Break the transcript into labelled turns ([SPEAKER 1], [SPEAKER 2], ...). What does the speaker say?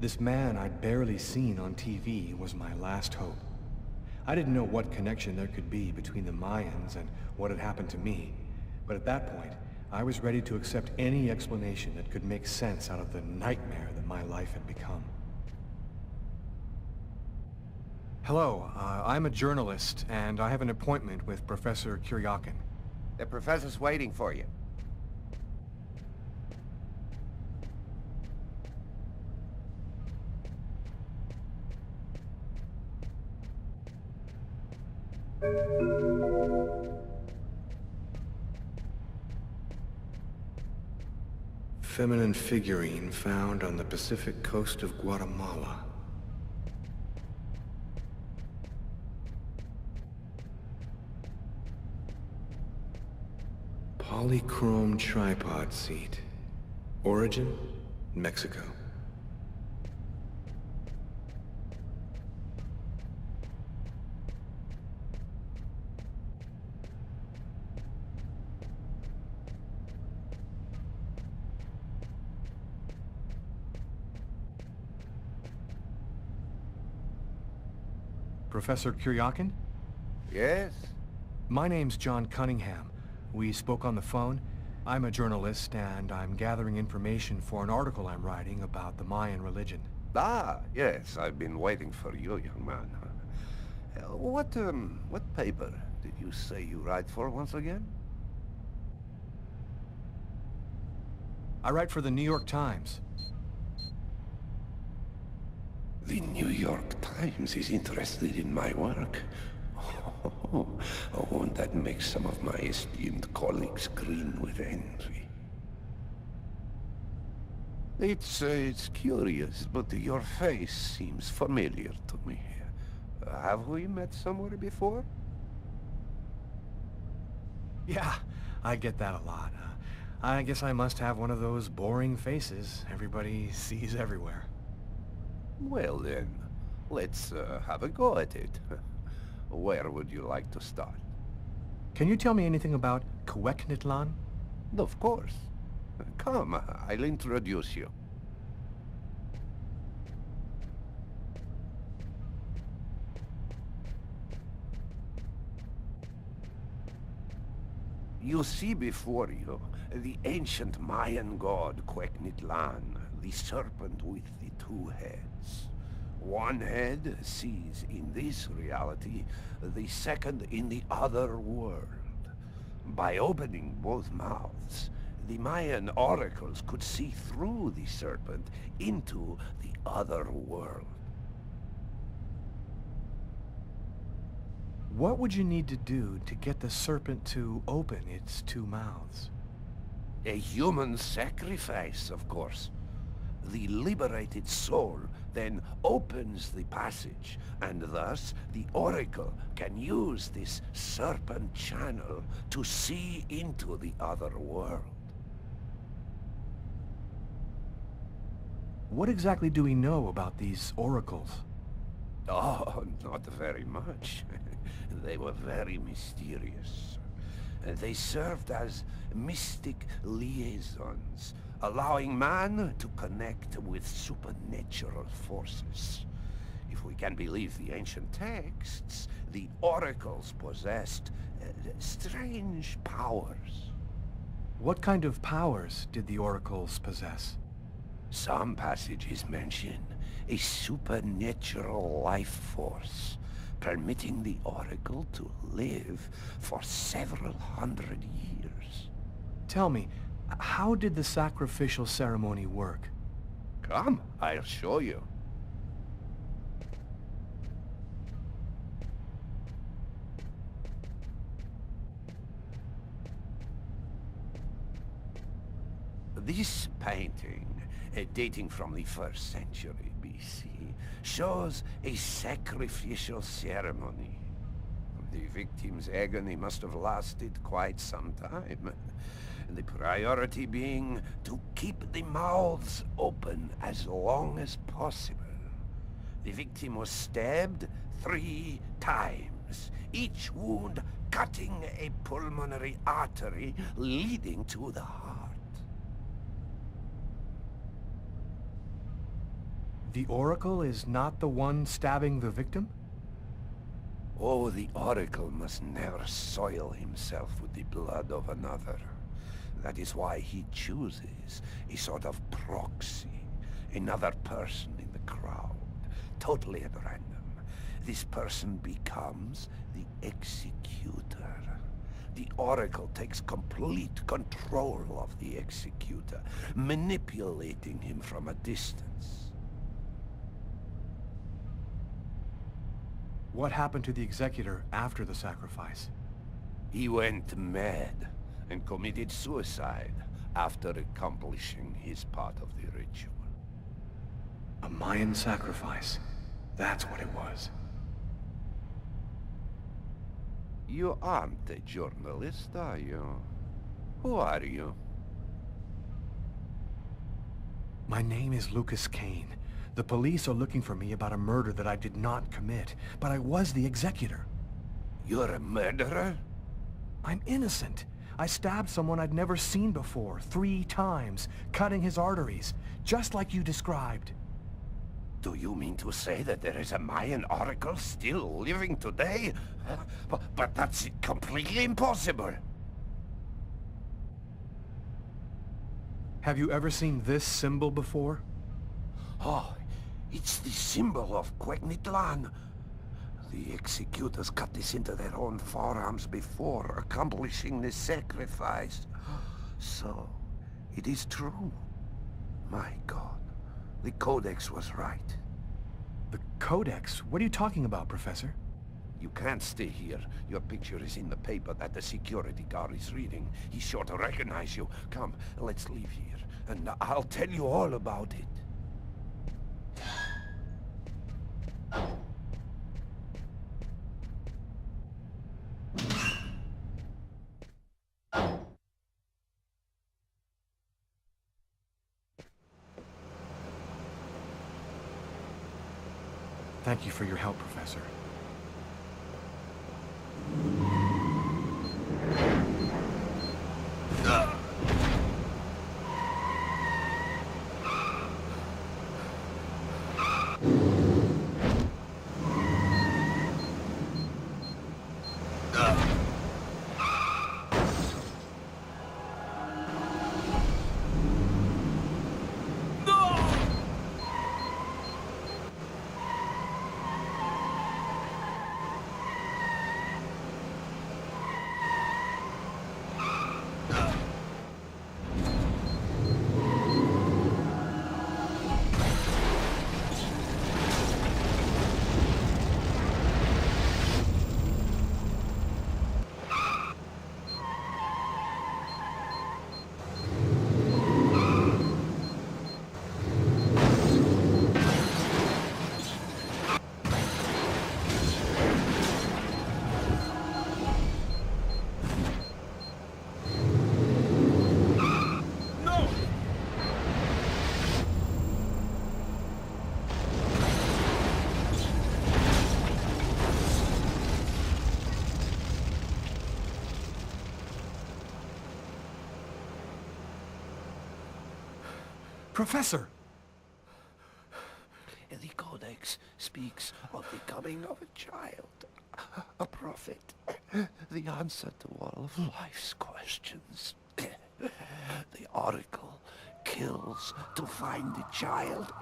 [SPEAKER 1] This man I'd barely seen on TV was my last hope. I didn't know what connection there could be between the Mayans and what had happened to me, but at that point, I was ready to accept any explanation that could make sense out of the nightmare that my life had become. Hello, I'm a journalist, and I have an appointment with Professor KURIAKIN.
[SPEAKER 2] The professor's waiting for you.
[SPEAKER 1] Feminine figurine found on the Pacific coast of Guatemala. Polychrome tripod seat. Origin, Mexico. Professor KURIAKIN?
[SPEAKER 2] Yes?
[SPEAKER 1] My name's John Cunningham. We spoke on the phone. I'm a journalist, and I'm gathering information for an article I'm writing about the Mayan religion.
[SPEAKER 2] Ah, yes, I've been waiting for you, young man. What paper did you say you write for once again?
[SPEAKER 1] I write for the New York Times.
[SPEAKER 2] The New York Times is interested in my work. Oh, won't that make some of my esteemed colleagues grin with envy? It's curious, but your face seems familiar to me. Have we met somewhere before?
[SPEAKER 1] Yeah, I get that a lot. I guess I must have one of those boring faces everybody sees everywhere.
[SPEAKER 2] Well then, let's have a go at it. Where would you like to start?
[SPEAKER 1] Can you tell me anything about KURIAKIN?
[SPEAKER 2] Of course. Come, I'll introduce you. You see before you the ancient Mayan god KURIAKIN, the serpent with the two heads. One head sees in this reality, the second in the other world. By opening both mouths, the Mayan oracles could see through the serpent into the other world.
[SPEAKER 1] What would you need to do to get the serpent to open its two mouths?
[SPEAKER 2] A human sacrifice, of course. The liberated soul then opens the passage, and thus the Oracle can use this serpent channel to see into the other world.
[SPEAKER 1] What exactly do we know about these oracles?
[SPEAKER 2] Oh, not very much. They were very mysterious. They served as mystic liaisons, allowing man to connect with supernatural forces. If we can believe the ancient texts, the oracles possessed strange powers.
[SPEAKER 1] What kind of powers did the oracles possess?
[SPEAKER 2] Some passages mention a supernatural life force, permitting the oracle to live for several hundred years.
[SPEAKER 1] Tell me, how did the sacrificial ceremony work?
[SPEAKER 2] Come, I'll show you. This painting, dating from the 1st century BC, shows a sacrificial ceremony. The victim's agony must have lasted quite some time. The priority being to keep the mouths open as long as possible. The victim was stabbed 3 times, each wound cutting a pulmonary artery leading to the heart.
[SPEAKER 1] The Oracle is not the one stabbing the victim?
[SPEAKER 2] Oh, the Oracle must never soil himself with the blood of another. That is why he chooses a sort of proxy, another person in the crowd, totally at random. This person becomes the executor. The Oracle takes complete control of the executor, manipulating him from a distance.
[SPEAKER 1] What happened to the executor after the sacrifice?
[SPEAKER 2] He went mad and committed suicide after accomplishing his part of the ritual.
[SPEAKER 1] A Mayan sacrifice. That's what it was.
[SPEAKER 2] You aren't a journalist, are you? Who are you?
[SPEAKER 1] My name is Lucas Kane. The police are looking for me about a murder that I did not commit, but I was the executor.
[SPEAKER 2] You're a murderer?
[SPEAKER 1] I'm innocent. I stabbed someone I'd never seen before, 3 times, cutting his arteries, just like you described.
[SPEAKER 2] Do you mean to say that there is a Mayan oracle still living today? But that's completely impossible.
[SPEAKER 1] Have you ever seen this symbol before?
[SPEAKER 2] Oh, it's the symbol of Quegnitlan. The executors cut this into their own forearms before accomplishing the sacrifice. So, it is true. My God, the Codex was right.
[SPEAKER 1] The Codex? What are you talking about, Professor?
[SPEAKER 2] You can't stay here. Your picture is in the paper that the security guard is reading. He's sure to recognize you. Come, let's leave here, and I'll tell you all about it.
[SPEAKER 1] Thank you for your help, Professor. Professor!
[SPEAKER 2] The Codex speaks of the coming of a child, a prophet, the answer to all of life's questions. The Oracle kills to find the child.